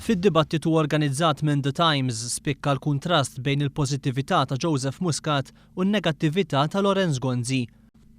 Fid-dibattitu organizzat minn The Times spikka l-kuntrast bejn il-pożittività ta' Joseph Muscat u n-negattività ta' Lorenz Gonzi.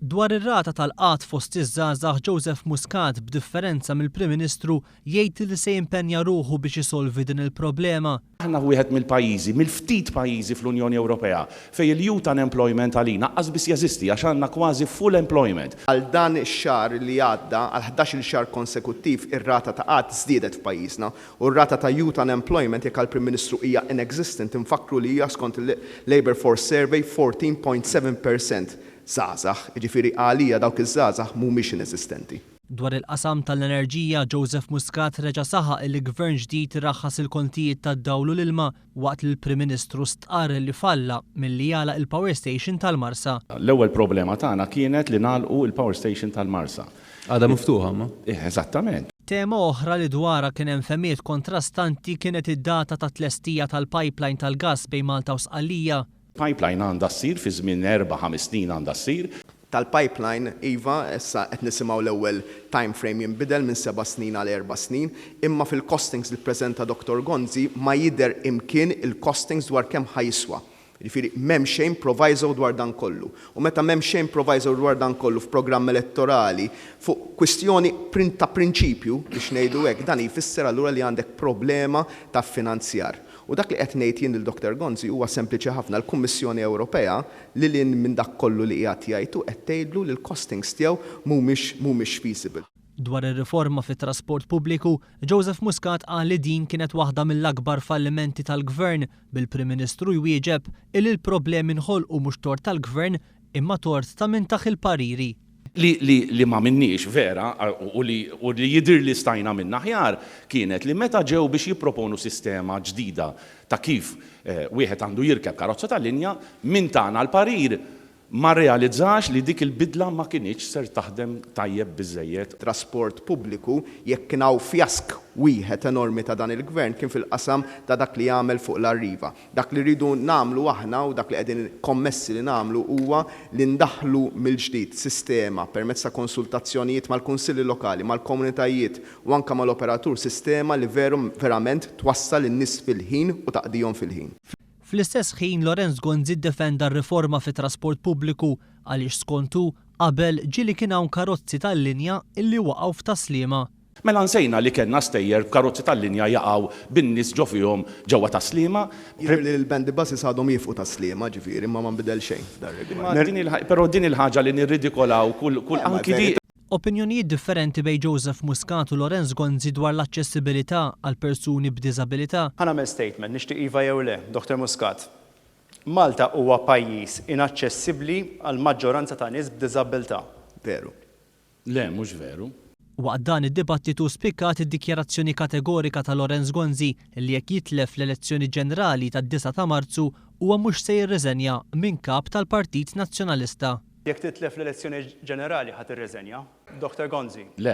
Dwar ir-rata tal-qatt fost iż-żgħażagħ Joseph Muscat b'differenza mill-Prim Ministru jgħid li se jimpenja ruħu biex isolvi din il-problema. Aħna wieħed mill-pajjiżi, mill-ftit pajjiżi fl-Unjoni Ewropea fejn il-youth unemployment għalina qas biss jeżisti għax għandna kważi full employment. Għal dan ix-xahar li għadda għal 11-il xahar konsekuttiv ir-rata ta' qatt żdiedet f'pajjiżna u r-rata ta' youth unemployment jekk għall-Prim Ministru hija inexistent infakru li hija skont il-Labour Force Survey 14.7%. Żgħażagħ, jiġifieri għalija dawk iż-żgħażagħ mhumiex inesistenti. Dwar il-qasam tal-enerġija, Joseph Muscat reġa' saħaq li l-Gvern ġdid iraħħas il-kontijiet tad-dawl u l-ilma waqt li l-Prim Ministru stqarr li falla milli jagħlaq il-Power Station tal-Marsa. L-ewwel problema tagħna kienet li nagħlqu il-Power Station tal-Marsa. Għadha miftuħa ma? Eżattament. Tema oħra li dwarha kien hemm femiet kontrastanti kienet id-data ta' tlestija tal-pipeline tal-gass bejn Malta u Sqallija. Pipeline għandha ssir fi żmien 4-5 snin għandha ssir. Tal-pipeline, iva, issa qed nisimgħu l-ewwel time frame jinbidel minn 7 snin għal 4 snin, imma fil-costings li ppreżenta Dr. Gonzi ma jidher imkien il-costings dwar kemm ħajswa. Jiġifieri m'hemm xejn proviso dwar dan kollu. U meta m'hemm xejn proviso dwar dan kollu f'programm elettorali fuq kwistjoni ta' prinċipju biex ngħidu hekk dan jfisser allura li għandek problema ta' finanzjar. U dak li qed ngħid jien lil-Dr. Gonzi huwa sempliċi ħafna l-Kummissjoni Ewropea li lin minn dak kollu li qiegħed jgħidu qed tgħidlu li l-costings tiegħu mhumiex feasible. Dwar ir-riforma fit-trasport pubbliku, Joseph Muscat qal li din kienet waħda mill-akbar fallimenti tal-Gvern bil-Prim Ministru jwieġeb li l-problemi nħolqu mhux tort tal-Gvern imma tort ta' min taħ il-pariri. Li ma minniex vera u li jidir li stajna minna ħjar kienet li meta ġew biex jipproponu sistema ġdida ta' kif wieħed għandu jirkeb karozza tal-linja minn tagħna l-parir ma realizzax li dik il-bidla ma kienx ser taħdem tajjeb biżejjed. Trasport pubbliku jekk kien hawn fjask wieħed enormi ta' dan il-Gvern kien fil-qasam ta' dak li jagħmel fuq l-arriva. Dak li rridu nagħmlu aħna u dak li qegħdin kommessi li nagħmlu huwa li ndaħlu mill-ġdid sistema permezz ta' konsultazzjonijiet mal-kunsilli lokali, mal-komunitajiet u anke mal-operatur sistema li verament twassal in-nies fil-ħin u taqdihom fil-ħin. Fl-istess ħin Lorenz Gonzi ddefenda r-riforma fit-trasport pubbliku għaliex skontu qabel ġieli kien hawn karozzi tal-linja illi waqgħu f'Taslima. Mela nsejna li kellna stejjer karozzi tal-linja jaqgħu bin-nies ġo fihom ġewwa Taslima. Il-bandi buses għadhom jifqu Taslima ġifieri ma nbidel xejn f'dar rigward. Però din il-ħaġa li nirridikolaw kull anki di. Opinjonijiet differenti bejn Joseph Muscat u Lorenz Gonzi dwar l-aċċessibilità għal persuni b'diżabilità. Ħanamel statement nixtieq iva jew le, Dr. Muscat. Malta huwa pajjiż inaċċessibbli għal maġġoranza ta' nies b'diżabilità. Veru. Le, mhux veru. Waqt dan id-dibattitu spikkat id-dikjarazzjoni kategorika ta' Lorenz Gonzi li jekk jitlef l-elezzjoni ġenerali tad-9 ta' Marzu huwa mhux se jirriżenja minn kap tal-Partit Nazzjonalista. Jekk titlef l-elezzjoni ġenerali ħadd irreżenja, Dr. Gonzi. Le.